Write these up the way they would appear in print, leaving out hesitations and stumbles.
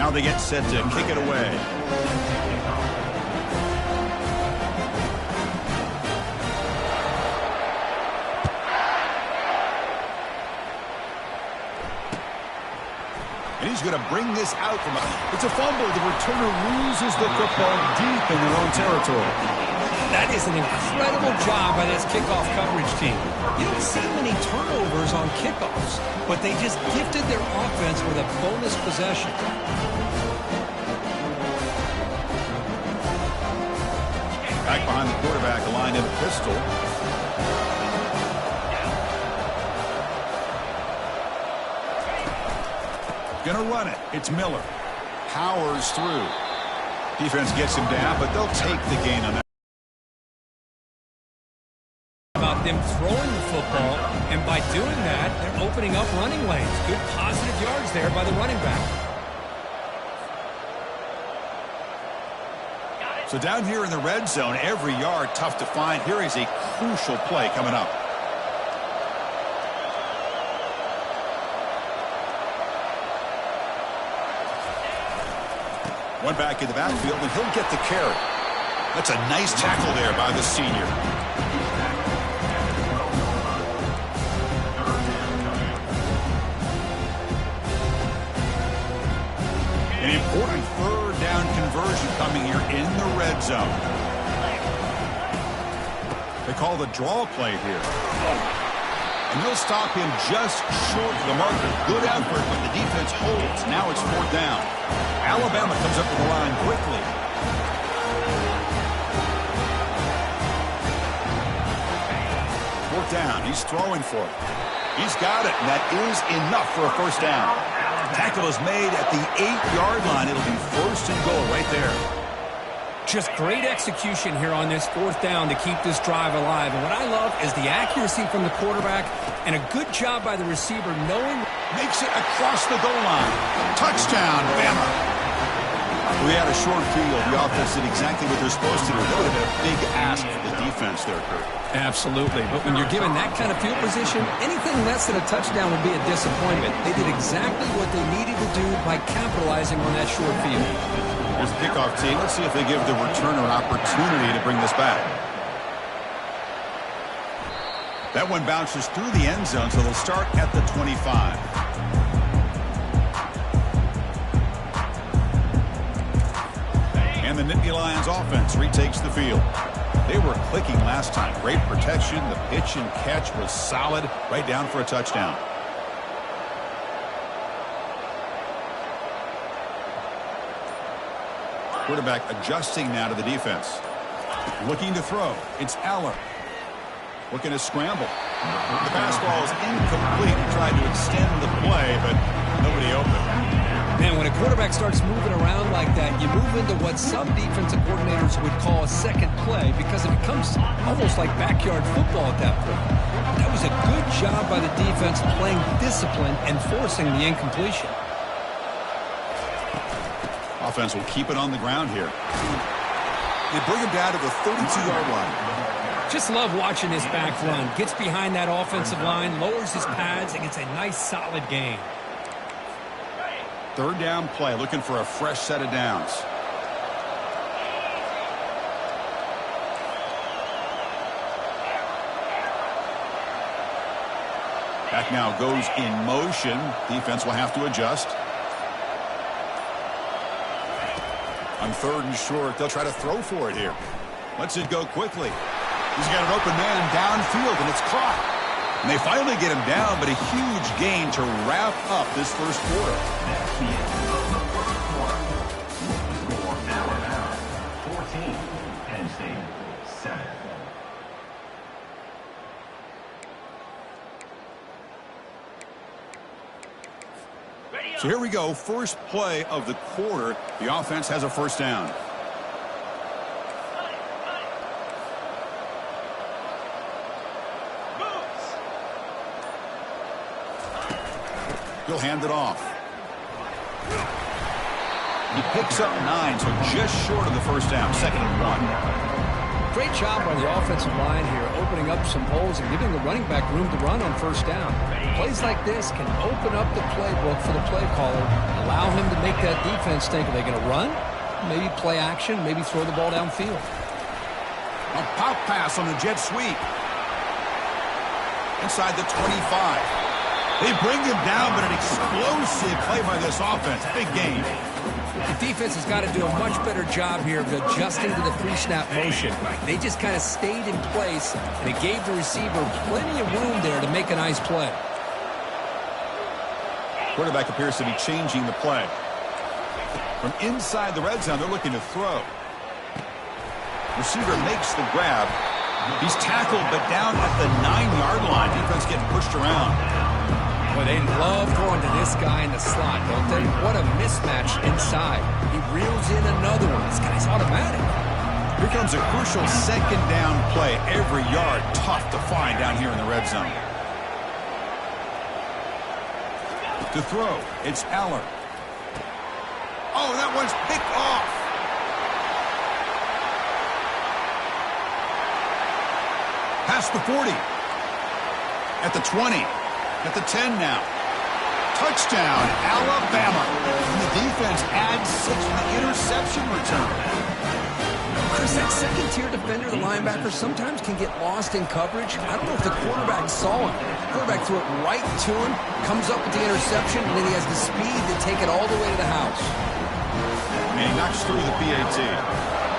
Now they get set to kick it away. And he's going to bring this out from it's a fumble. The returner loses the football deep in their own territory. That is an incredible job by this kickoff coverage team. You don't see many turnovers on kickoffs, but they just gifted their offense with a bonus possession. Back behind the quarterback, aligned in a pistol. Gonna run it. It's Miller. Powers through. Defense gets him down, but they'll take the gain on that. About them throwing the football, and by doing that, they're opening up running lanes. Good positive yards there by the running back. So down here in the red zone, every yard tough to find. Here is a crucial play coming up. One back in the backfield, and he'll get the carry. That's a nice tackle there by the senior. An important third down conversion coming here in the red zone. They call the draw play here. And they'll stop him just short of the marker. Good effort, but the defense holds. Now it's fourth down. Alabama comes up to the line quickly. Fourth down. He's throwing for it. He's got it, and that is enough for a first down. Tackle is made at the 8-yard line. It'll be first and goal right there. Just great execution here on this fourth down to keep this drive alive. And what I love is the accuracy from the quarterback and a good job by the receiver knowing. Makes it across the goal line. Touchdown, Bama. We had a short field. The offense did exactly what they're supposed to do. That would have been a big ask for the defense there, Kurt. Absolutely. But when you're given that kind of field position, anything less than a touchdown would be a disappointment. They did exactly what they needed to do by capitalizing on that short field. Here's the kickoff team. Let's see if they give the returner an opportunity to bring this back. That one bounces through the end zone, so they'll start at the 25. And the Nittany Lions offense retakes the field. They were clicking last time. Great protection. The pitch and catch was solid. Right down for a touchdown. Quarterback adjusting now to the defense. Looking to throw. It's Aller. Looking to scramble. The pass ball is incomplete. He tried to extend the play, but nobody open. Man, when a quarterback starts moving around like that, you move into what some defensive coordinators would call a second play because it becomes almost like backyard football at that point. That was a good job by the defense playing discipline and forcing the incompletion. Offense will keep it on the ground here. They bring him down to the 32-yard line. Just love watching this back run. Gets behind that offensive line, lowers his pads, and gets a nice solid gain. Third down play, looking for a fresh set of downs. Back now goes in motion. Defense will have to adjust. On third and short, they'll try to throw for it here. Lets it go quickly. He's got an open man downfield, and it's caught. And they finally get him down, but a huge gain to wrap up this first quarter. So here we go. First play of the quarter. The offense has a first down. He'll hand it off. He picks up 9, so just short of the first down. Second and 1. Great job by the offensive line here, opening up some holes and giving the running back room to run on first down. Plays like this can open up the playbook for the play caller, allow him to make that defense think? Are they going to run? Maybe play action, maybe throw the ball downfield. A pop pass on the jet sweep. Inside the 25. They bring him down, but an explosive play by this offense. Big game. The defense has got to do a much better job here of adjusting to the pre-snap motion. They just kind of stayed in place, and it gave the receiver plenty of room there to make a nice play. Quarterback appears to be changing the play. From inside the red zone, they're looking to throw. Receiver makes the grab. He's tackled, but down at the 9-yard line. Defense getting pushed around. Boy, they love throwing to this guy in the slot, don't they? What a mismatch inside. He reels in another one. This guy's automatic. Here comes a crucial second down play. Every yard tough to find down here in the red zone. To throw, it's Aller. Oh, that one's picked off. Past the 40. At the 20. At the 10 now. Touchdown, Alabama. And the defense adds 6 for the interception return. Chris, that second-tier defender, the linebacker, sometimes can get lost in coverage. I don't know if the quarterback saw him. The quarterback threw it right to him, comes up with the interception, and then he has the speed to take it all the way to the house. And he knocks through the PAT.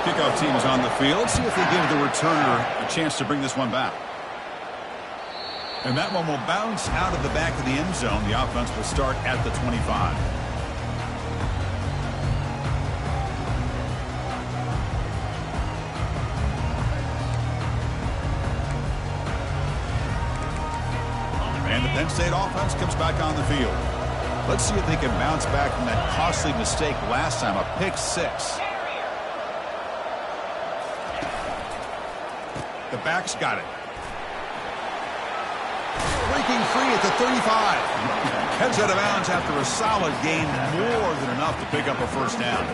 Kickoff team is on the field. See if they give the returner a chance to bring this one back. And that one will bounce out of the back of the end zone. The offense will start at the 25. And the Penn State offense comes back on the field. Let's see if they can bounce back from that costly mistake last time, a pick 6. The back's got it. Breaking free at the 35. Heads out of bounds after a solid gain, more than enough to pick up a first down.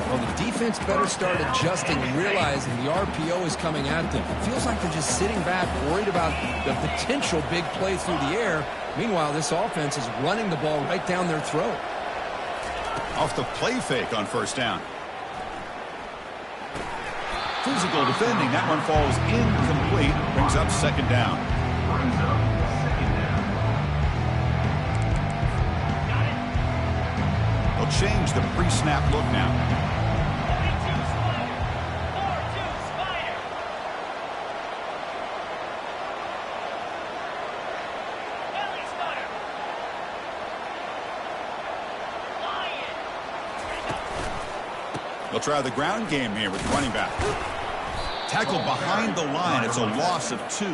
Well, the defense better start adjusting and realizing the RPO is coming at them. It feels like they're just sitting back, worried about the potential big play through the air. Meanwhile, this offense is running the ball right down their throat. Off the play fake on first down. Physical defending. That one falls incomplete. Brings up second down. They'll change the pre-snap look now. They'll try the ground game here with the running back. Tackled behind the line. It's a loss of 2.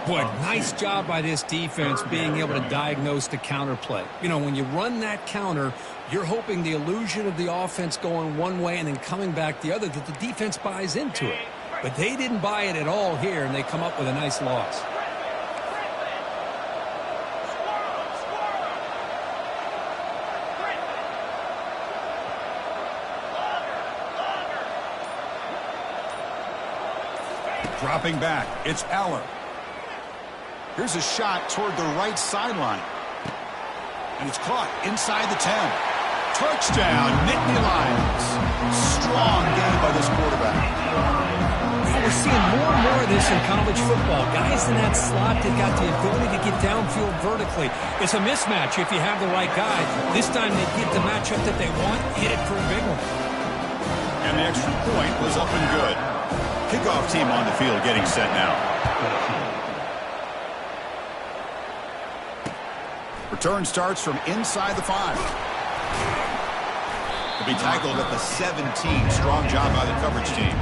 Boy, nice job by this defense being able to diagnose the counter play. You know, when you run that counter, you're hoping the illusion of the offense going one way and then coming back the other, that the defense buys into it. But they didn't buy it at all here, and they come up with a nice loss. Dropping back, it's Aller. Here's a shot toward the right sideline. And it's caught inside the 10. Touchdown, Nittany Lions. Strong game by this quarterback. We're seeing more and more of this in college football. Guys in that slot that got the ability to get downfield vertically. It's a mismatch if you have the right guy. This time they get the matchup that they want, hit it for a big one. And the extra point was up and good. Kickoff team on the field getting set now. Return starts from inside the 5. Will be tackled at the 17. Strong job by the coverage team.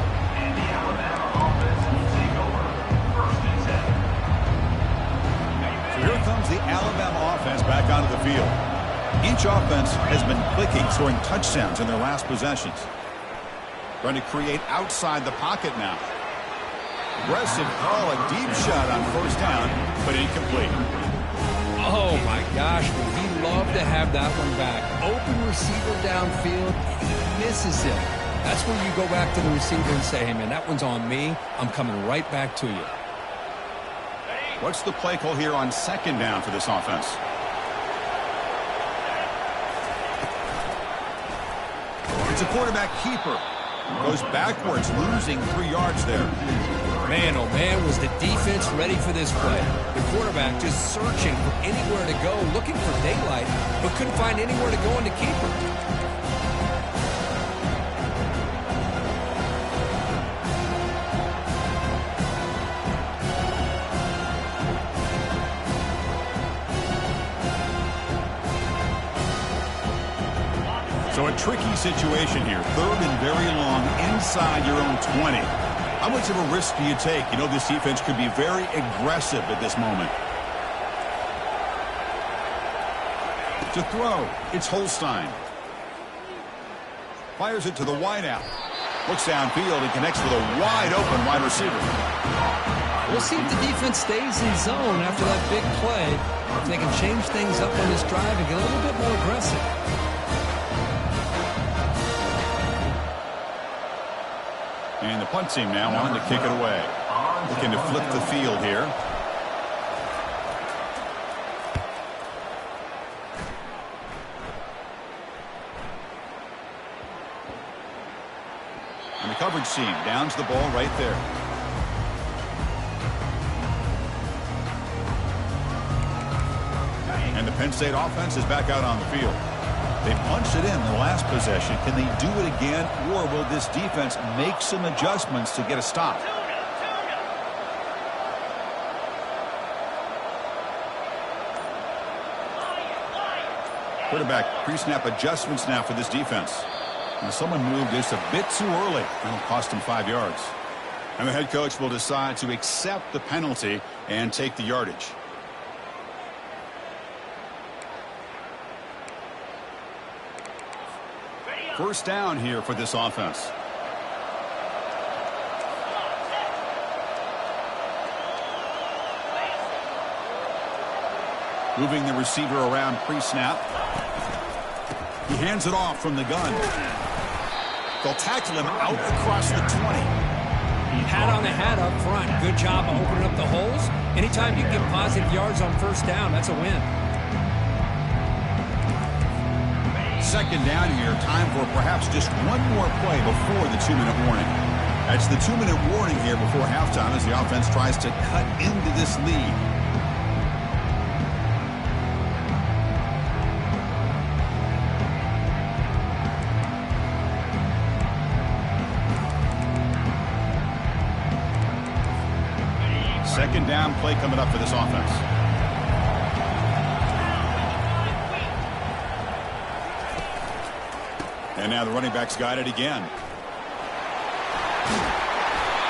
So here comes the Alabama offense back onto the field. Each offense has been clicking, scoring touchdowns in their last possessions. Trying to create outside the pocket now. Aggressive call, a deep shot on first down, but incomplete. Oh, my gosh, would he love to have that one back. Open receiver downfield, he misses it. That's where you go back to the receiver and say, hey, man, that one's on me. I'm coming right back to you. What's the play call here on second down for this offense? It's a quarterback keeper. Goes backwards, losing 3 yards there. Man, oh man, was the defense ready for this play. The quarterback just searching for anywhere to go, looking for daylight, but couldn't find anywhere to go on the keeper. So a tricky situation here. 3rd and very long inside your own 20. How much of a risk do you take? You know this defense could be very aggressive at this moment. To throw, it's Holstein. Fires it to the wideout. Looks downfield and connects with a wide-open wide receiver. We'll see if the defense stays in zone after that big play. If they can change things up on this drive and get a little bit more aggressive. And the punt team now wanting to kick it away. Looking to flip the field here. And the coverage team downs the ball right there. And the Penn State offense is back out on the field. They punched it in the last possession. Can they do it again, or will this defense make some adjustments to get a stop? Quarterback pre-snap adjustments now for this defense. And someone moved just a bit too early. That'll cost him 5 yards. And the head coach will decide to accept the penalty and take the yardage. First down here for this offense. Moving the receiver around pre-snap. He hands it off from the gun. They'll tackle him out across the 20. Hat on the hat up front. Good job of opening up the holes. Anytime you get positive yards on first down, that's a win. Second down here, time for perhaps just one more play before the 2-minute warning. That's the 2-minute warning here before halftime as the offense tries to cut into this lead. Second down play coming up for this offense. And now the running back's got it again.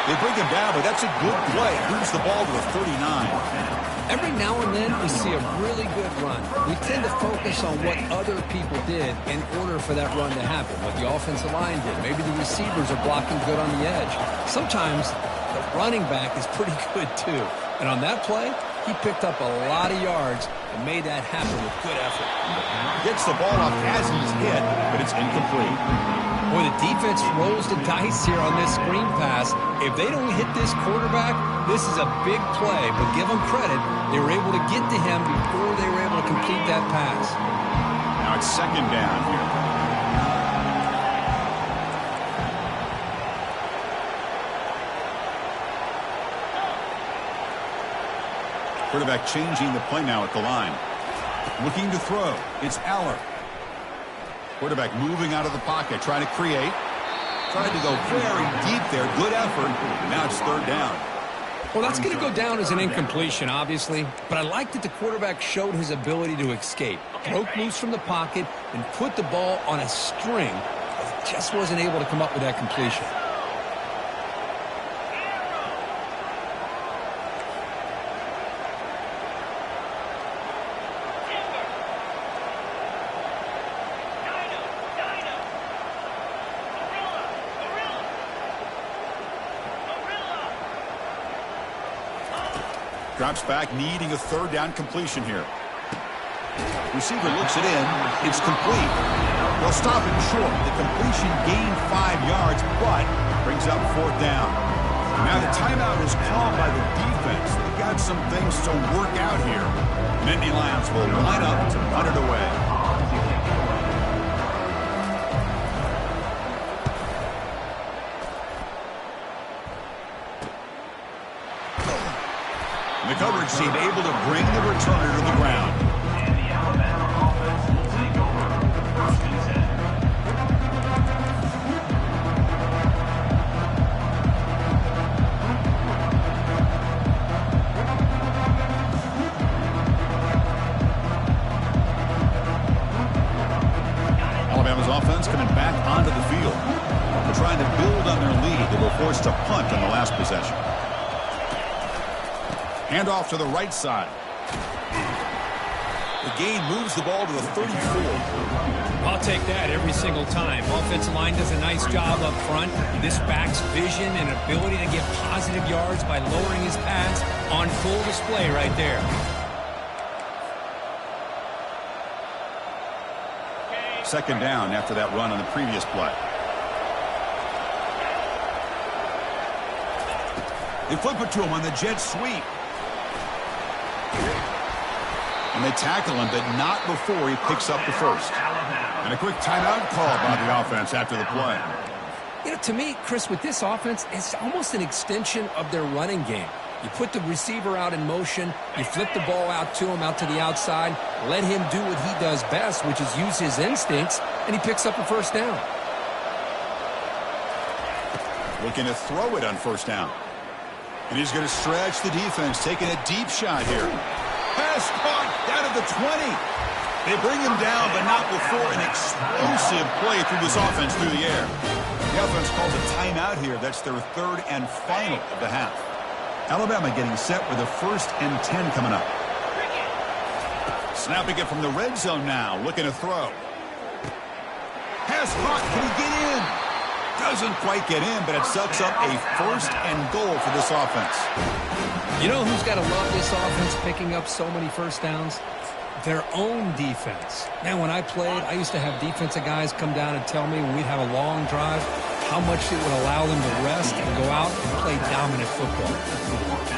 They bring him down, but that's a good play. Moves the ball to a 39. Every now and then we see a really good run. We tend to focus on what other people did in order for that run to happen. What the offensive line did. Maybe the receivers are blocking good on the edge. Sometimes the running back is pretty good too. And on that play, he picked up a lot of yards and made that happen with good effort. Gets the ball off as he's hit, but it's incomplete. Boy, the defense rolls the dice here on this screen pass. If they don't hit this quarterback, this is a big play. But give them credit, they were able to get to him before they were able to complete that pass. Now it's second down here. Quarterback changing the play now at the line. Looking to throw. It's Aller. Quarterback moving out of the pocket, trying to create. Tried to go very deep there. Good effort. Now it's third down. Well, that's going to go down as an incompletion, obviously. But I like that the quarterback showed his ability to escape. Broke loose from the pocket and put the ball on a string. But he just wasn't able to come up with that completion. Drops back, needing a third down completion here. Receiver looks it in. It's complete. They'll stop it short. The completion gained 5 yards, but brings up fourth down. Now the timeout is called by the defense. They've got some things to work out here. Nittany Lions will line up to punt it away. coverage team able to bring the returner to the ground. Alabama's offense coming back onto the field. They're trying to build on their lead. They were forced to punt on the last possession. Handoff to the right side. The gain moves the ball to the 34. I'll take that every single time. Offensive line does a nice job up front. This back's vision and ability to get positive yards by lowering his pads on full display right there. Second down after that run on the previous play. They flip it to him on the jet sweep. And they tackle him, but not before he picks up the first. And a quick timeout call by the offense after the play. You know, to me, Chris, with this offense, it's almost an extension of their running game. You put the receiver out in motion, you flip the ball out to him, out to the outside, let him do what he does best, which is use his instincts, and he picks up a first down. Looking to throw it on first down. And he's going to stretch the defense, taking a deep shot here. Pass caught down at the 20. They bring him down, but not before an explosive play through this offense through the air. The offense calls a timeout here. That's their third and final of the half. Alabama getting set with a 1st and 10 coming up. Snapping it from the red zone now, looking to throw. Pass caught, can he get in? Doesn't quite get in, but it sets up a 1st and goal for this offense. You know who's got to love this offense picking up so many first downs? Their own defense. Man, when I played, I used to have defensive guys come down and tell me when we'd have a long drive how much it would allow them to rest and go out and play dominant football.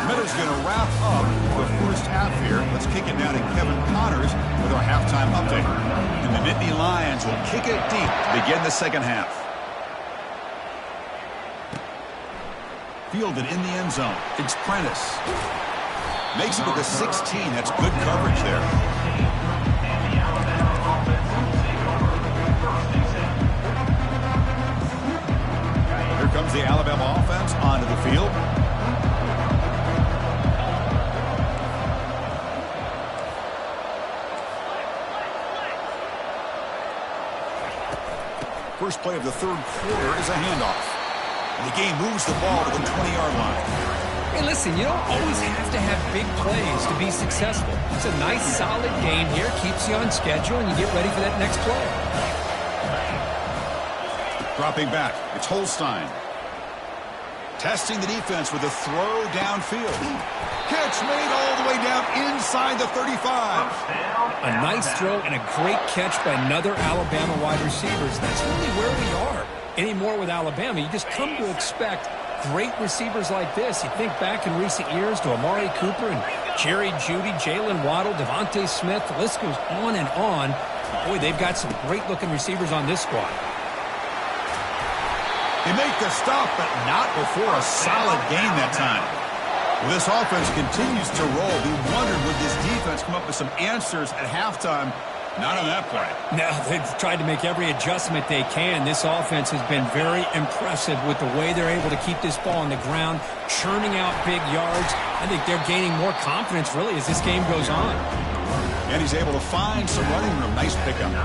Miller's going to wrap up the first half here. Let's kick it down to Kevin Connors with our halftime update. And the Nittany Lions will kick it deep to begin the second half. Fielded in the end zone. It's Prentice. Makes it to the 16. That's good coverage there. Here comes the Alabama offense onto the field. First play of the third quarter is a handoff. The game moves the ball to the 20-yard line. Hey, listen, you don't always have to have big plays to be successful. It's a nice, solid game here. Keeps you on schedule, and you get ready for that next play. Dropping back, it's Holstein. Testing the defense with a throw downfield. Catch made all the way down inside the 35. A nice throw and a great catch by another Alabama wide receivers. That's really where we are anymore with Alabama. You just come to expect great receivers like this. You think back in recent years to Amari Cooper and Jerry Jeudy, Jalen Waddle, Devontae Smith. The list goes on and on. Boy, they've got some great-looking receivers on this squad. They make the stop, but not before a solid game that time. Well, this offense continues to roll. We wondered, would this defense come up with some answers at halftime? Not on that play. No, they've tried to make every adjustment they can. This offense has been very impressive with the way they're able to keep this ball on the ground, churning out big yards. I think they're gaining more confidence, really, as this game goes on. And he's able to find some running room. Nice pickup.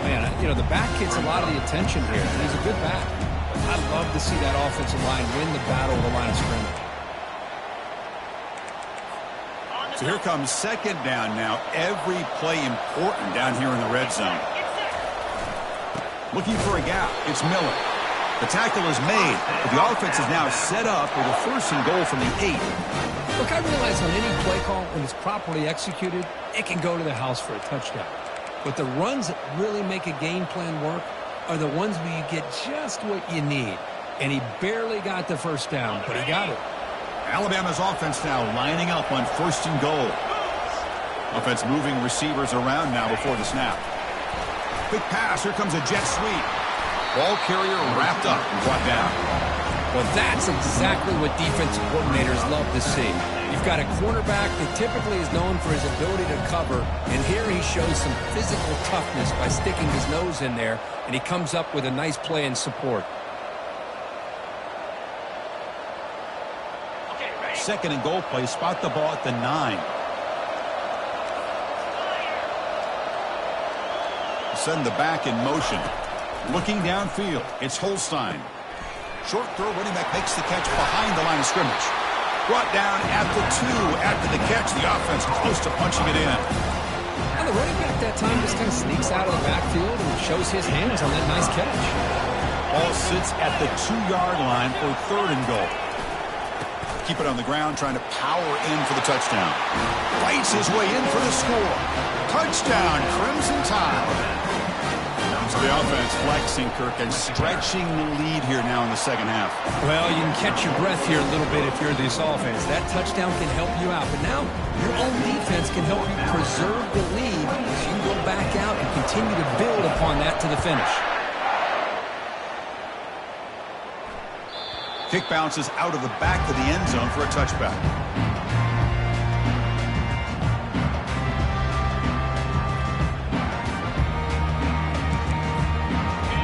Man, you know, the back gets a lot of the attention here. He's a good back. I'd love to see that offensive line win the battle of the line of scrimmage. So here comes second down now. Every play important down here in the red zone. Looking for a gap. It's Miller. The tackle is made, but the offense is now set up with a 1st and goal from the 8. Look, I realize on any play call, when it's properly executed, it can go to the house for a touchdown. But the runs that really make a game plan work are the ones where you get just what you need. And he barely got the first down, but he got it. Alabama's offense now lining up on 1st and goal. Offense moving receivers around now before the snap. Quick pass. Here comes a jet sweep. Ball carrier wrapped up and brought down. Well, that's exactly what defensive coordinators love to see. You've You've got a cornerback that typically is known for his ability to cover, and here he shows some physical toughness by sticking his nose in there, and he comes up with a nice play in support. Second and goal play. Spot the ball at the 9. Send the back in motion. Looking downfield. It's Holstein. Short throw. Running back makes the catch behind the line of scrimmage. Brought down at the 2. After the catch, the offense close to punching it in. And the running back that time just kind of sneaks out of the backfield and shows his hands on that nice catch. Ball sits at the 2-yard line for third and goal. Keep it on the ground, trying to power in for the touchdown. Fights his way in for the score. Touchdown, Crimson Tide. So the offense flexing, Kirk, and stretching the lead here now in the second half. Well, you can catch your breath here a little bit if you're this offense. That touchdown can help you out. But now your own defense can help you preserve the lead so you can go back out and continue to build upon that to the finish. Kick bounces out of the back of the end zone for a touchback.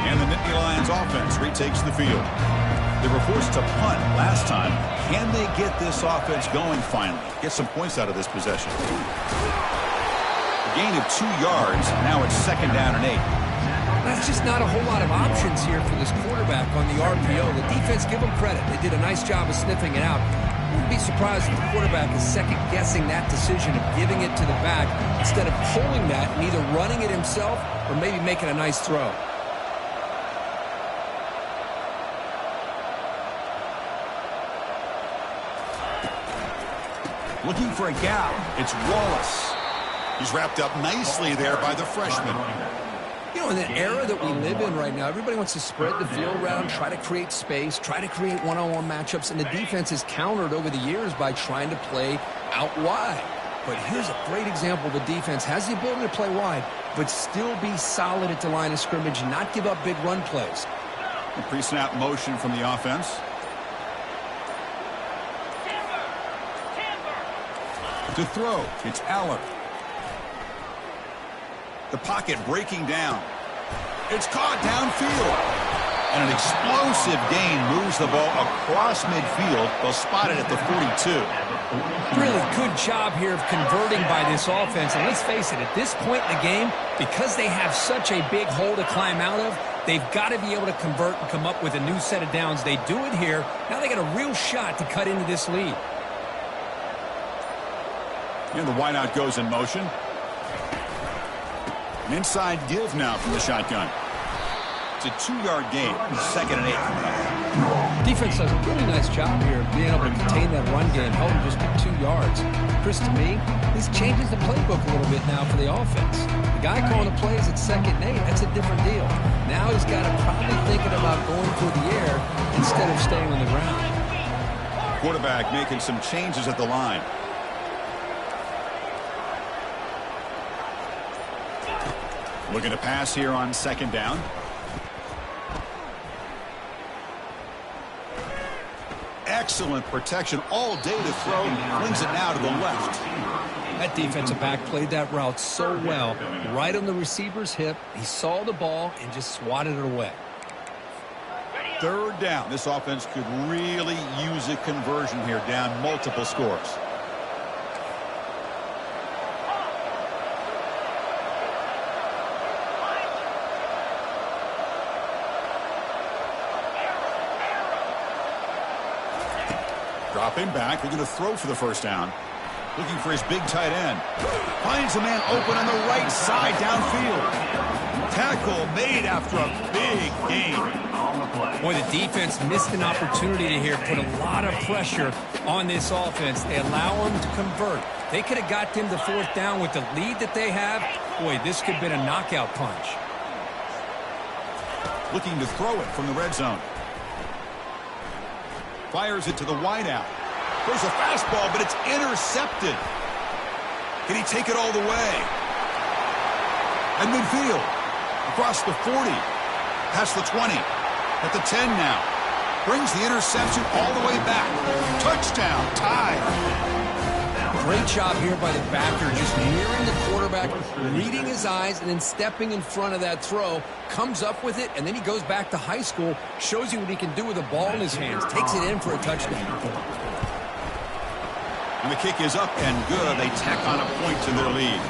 And the Nittany Lions offense retakes the field. They were forced to punt last time. Can they get this offense going finally? Get some points out of this possession. A gain of 2 yards. Now it's second down and 8. That's just not a whole lot of options here for this quarterback on the RPO. The defense, give them credit. They did a nice job of sniffing it out. I wouldn't be surprised if the quarterback is second-guessing that decision of giving it to the back instead of pulling that and either running it himself or maybe making a nice throw. Looking for a gap. It's Wallace. He's wrapped up nicely there by the freshman. You know, in the era that we live in right now, everybody wants to spread the field around, try to create space, try to create one-on-one matchups, and the defense is countered over the years by trying to play out wide. But here's a great example. The defense has the ability to play wide, but still be solid at the line of scrimmage and not give up big run plays. A pre-snap motion from the offense. To throw, it's Aller. The pocket breaking down. It's caught downfield. And an explosive gain moves the ball across midfield. They'll spot it at the 42. Really good job here of converting by this offense. And let's face it, at this point in the game, because they have such a big hole to climb out of, they've got to be able to convert and come up with a new set of downs. They do it here. Now they got a real shot to cut into this lead. And the wideout goes in motion. An inside give now from the shotgun. It's a 2-yard gain. Second and 8. Defense does a really nice job here of being able to contain that run game, held him just to 2 yards. Chris, to me, this changes the playbook a little bit now for the offense. The guy calling the plays at second and 8, that's a different deal. Now he's got to probably thinking about going through the air instead of staying on the ground. Quarterback making some changes at the line. Looking to pass here on second down. Excellent protection all day to throw. Flings it now to the left. That defensive back played that route so well. Right on the receiver's hip. He saw the ball and just swatted it away. Third down. This offense could really use a conversion here, down multiple scores. Dropping back. They're going to throw for the first down. Looking for his big tight end. Finds a man open on the right side downfield. Tackle made after a big gain. Boy, the defense missed an opportunity here, put a lot of pressure on this offense. They allow them to convert. They could have got them to fourth down with the lead that they have. Boy, this could have been a knockout punch. Looking to throw it from the red zone. Fires it to the wideout. There's a fastball, but it's intercepted. Can he take it all the way? At midfield. Across the 40. Past the 20. At the 10 now. Brings the interception all the way back. Touchdown. Tie. Great job here by the backer, just nearing the quarterback, reading his eyes, and then stepping in front of that throw, comes up with it, and then he goes back to high school, shows you what he can do with the ball in his hands, takes it in for a touchdown. And the kick is up and good. They tack on a point to their lead.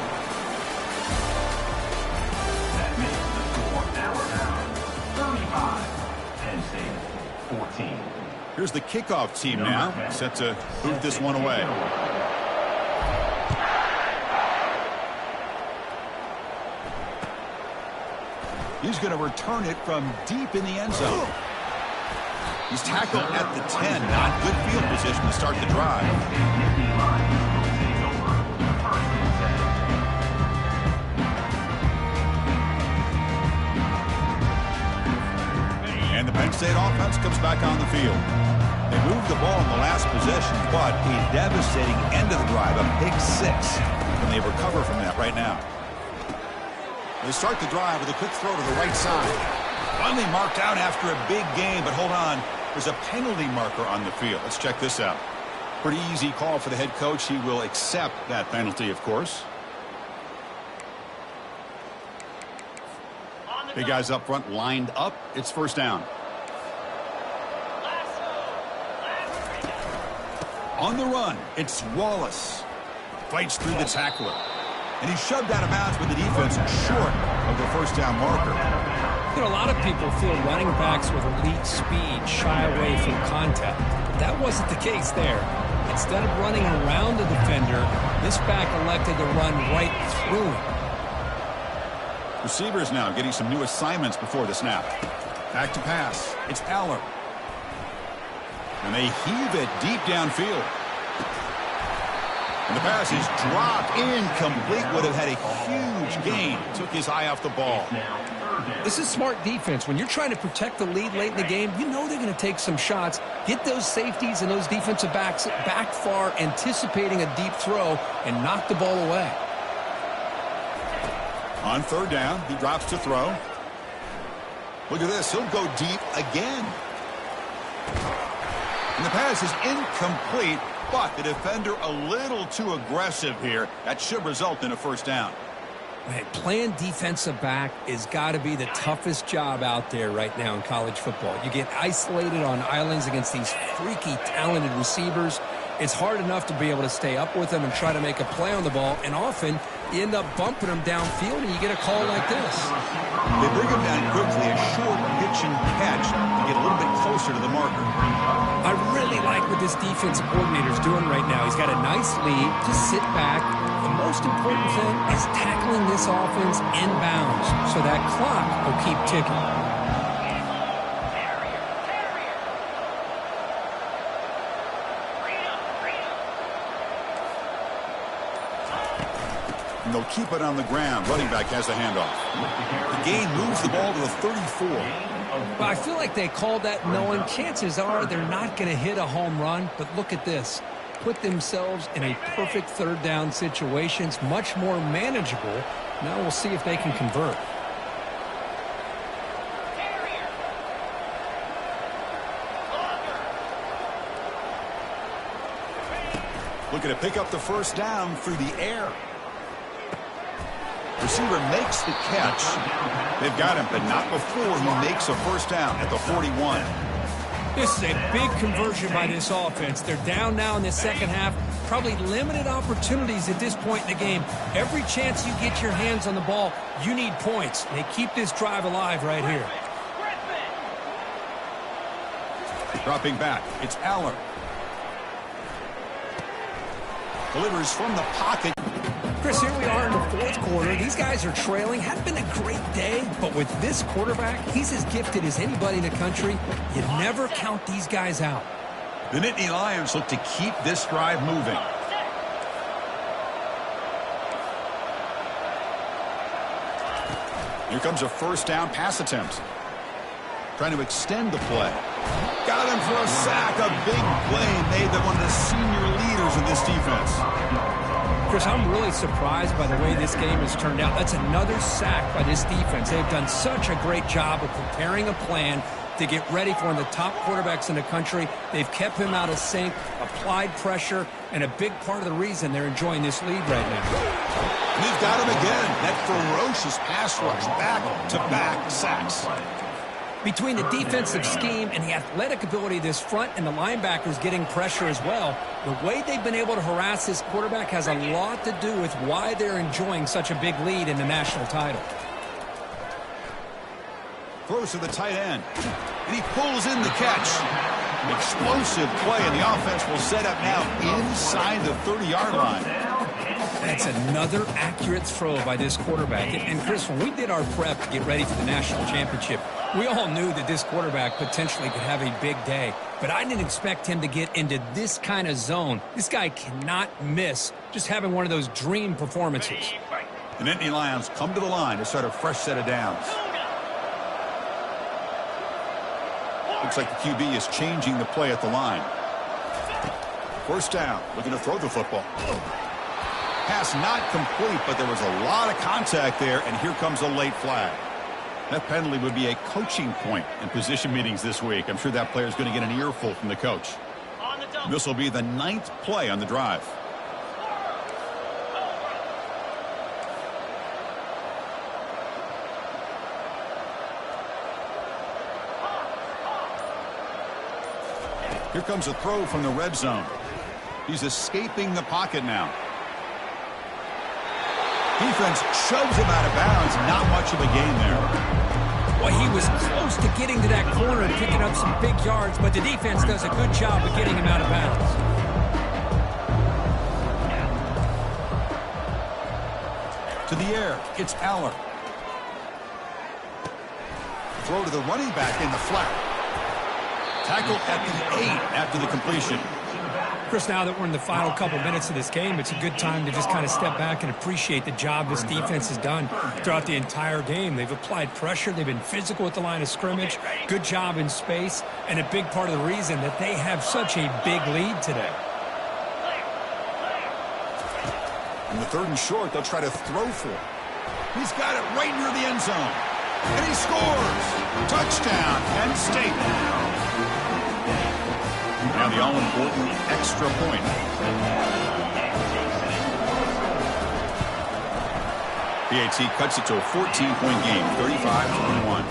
That makes the score now 35, Penn State 14. Here's the kickoff team now, set to boot this one away. He's going to return it from deep in the end zone. He's tackled at the 10. Not good field position to start the drive. And the Penn State offense comes back on the field. They moved the ball in the last possession, but a devastating end of the drive, a pick 6. And they recover from that right now. They start the drive with a quick throw to the right side. Finally marked out after a big game, but hold on. There's a penalty marker on the field. Let's check this out. Pretty easy call for the head coach. He will accept that penalty, of course. Big guys up front lined up. It's first down. On the run, it's Wallace. Fights through the tackler. And he's shoved out of bounds with the defense short of the first down marker. You know, a lot of people feel running backs with elite speed shy away from contact. But that wasn't the case there. Instead of running around the defender, this back elected to run right through him. Receivers now getting some new assignments before the snap. Back to pass. It's Aller. And they heave it deep downfield. And the pass is dropped incomplete. Would have had a huge gain. Took his eye off the ball. This is smart defense. When you're trying to protect the lead late in the game, you know they're going to take some shots. Get those safeties and those defensive backs back far, anticipating a deep throw, and knock the ball away. On third down, he drops to throw. Look at this. He'll go deep again. And the pass is incomplete. But the defender a little too aggressive here. That should result in a first down. Man, playing defensive back has got to be the toughest job out there right now in college football. You get isolated on islands against these freaky, talented receivers. It's hard enough to be able to stay up with them and try to make a play on the ball. And often, you end up bumping them downfield and you get a call like this. They bring him down quickly, a short pitch and catch to get a little bit closer to the marker. I really like what this defensive coordinator is doing right now. He's got a nice lead. Just sit back. The most important thing is tackling this offense inbounds so that clock will keep ticking. And they'll keep it on the ground. Running back has the handoff. The gain moves the ball to the 34. But I feel like they called that knowing chances are they're not going to hit a home run. But look at this. Put themselves in a perfect third down situation. It's much more manageable. Now we'll see if they can convert. Looking to pick up the first down through the air. Receiver makes the catch. They've got him, but not before he makes a first down at the 41. This is a big conversion by this offense. They're down now in the second half. Probably limited opportunities at this point in the game. Every chance you get your hands on the ball, you need points. They keep this drive alive right here. Dropping back, it's Aller. Delivers from the pocket. Chris, here we are in the fourth quarter. These guys are trailing. Hadn't been a great day, but with this quarterback, he's as gifted as anybody in the country. You never count these guys out. The Nittany Lions look to keep this drive moving. Here comes a first down pass attempt. Trying to extend the play. Got him for a sack. A big play made them one of the senior leaders of this defense. Chris, I'm really surprised by the way this game has turned out. That's another sack by this defense. They've done such a great job of preparing a plan to get ready for one of the top quarterbacks in the country. They've kept him out of sync, applied pressure, and a big part of the reason they're enjoying this lead right now. And they've got him again. That ferocious pass rush, back-to-back sacks. Between the defensive scheme and the athletic ability of this front and the linebackers getting pressure as well, the way they've been able to harass this quarterback has a lot to do with why they're enjoying such a big lead in the national title. Throws to the tight end, and he pulls in the catch. Explosive play, and the offense will set up now inside the 30-yard line. That's another accurate throw by this quarterback. And Chris, when we did our prep to get ready for the national championship, we all knew that this quarterback potentially could have a big day. But I didn't expect him to get into this kind of zone. This guy cannot miss just having one of those dream performances. The Nittany Lions come to the line to start a fresh set of downs. Looks like the QB is changing the play at the line. First down, looking to throw the football. Pass not complete, but there was a lot of contact there, and here comes a late flag. That penalty would be a coaching point in position meetings this week. I'm sure that player is going to get an earful from the coach. This will be the 9th play on the drive. Here comes a throw from the red zone. He's escaping the pocket now. Defense shoves him out of bounds. Not much of a gain there. Well, he was close to getting to that corner and picking up some big yards, but the defense does a good job of getting him out of bounds. To the air, it's Aller. Throw to the running back in the flat. Tackle at the 8 after the completion. Chris, now that we're in the final couple minutes of this game, it's a good time to just kind of step back and appreciate the job this defense has done throughout the entire game. They've applied pressure. They've been physical at the line of scrimmage. Good job in space, and a big part of the reason that they have such a big lead today. In the 3rd and short, they'll try to throw for it. He's got it right near the end zone. And he scores! Touchdown, Penn State. Now the all-important extra point. PAT cuts it to a 14-point game, 35-21.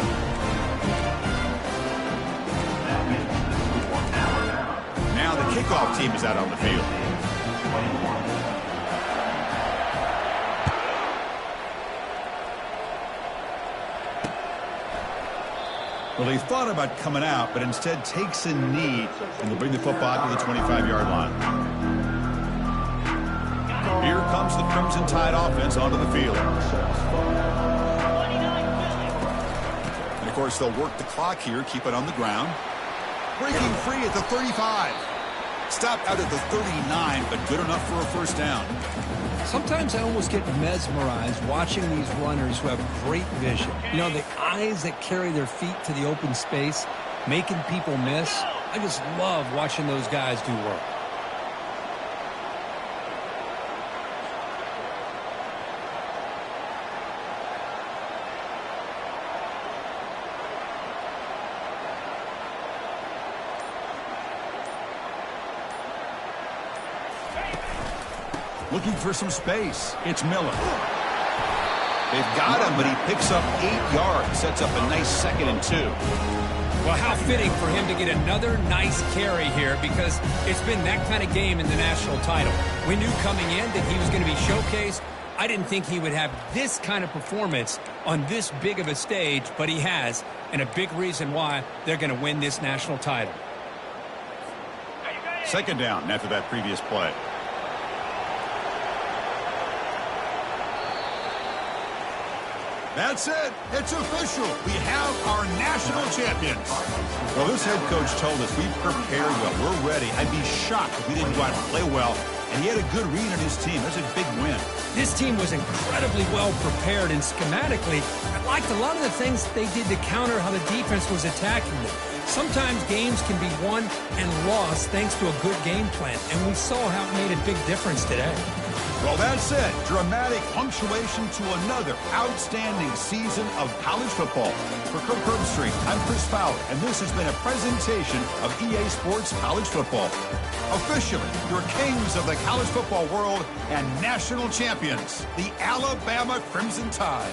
Now the kickoff team is out on the field. Well, he thought about coming out, but instead takes a knee, and they'll bring the football to the 25-yard line. Here comes the Crimson Tide offense onto the field. And, of course, they'll work the clock here, keep it on the ground. Breaking free at the 35. Stopped out at the 39, but good enough for a first down. Sometimes I almost get mesmerized watching these runners who have great vision. You know, the eyes that carry their feet to the open space, making people miss. I just love watching those guys do work. Looking for some space. It's Miller. They've got him, but he picks up 8 yards. Sets up a nice 2nd and 2. Well, how fitting for him to get another nice carry here, because it's been that kind of game in the national title. We knew coming in that he was going to be showcased. I didn't think he would have this kind of performance on this big of a stage, but he has, and a big reason why they're going to win this national title. 2nd down after that previous play. That's it. It's official. We have our national champions. Well, this head coach told us we've prepared well. We're ready. I'd be shocked if we didn't go out and play well. And he had a good read on his team. That's a big win. This team was incredibly well prepared, and schematically, I liked a lot of the things they did to counter how the defense was attacking them. Sometimes games can be won and lost thanks to a good game plan, and we saw how it made a big difference today. Well, that's it. Dramatic punctuation to another outstanding season of college football. For Kirk Herbstreit, I'm Chris Fowler, and this has been a presentation of EA Sports College Football. Officially, your kings of the college football world and national champions, the Alabama Crimson Tide.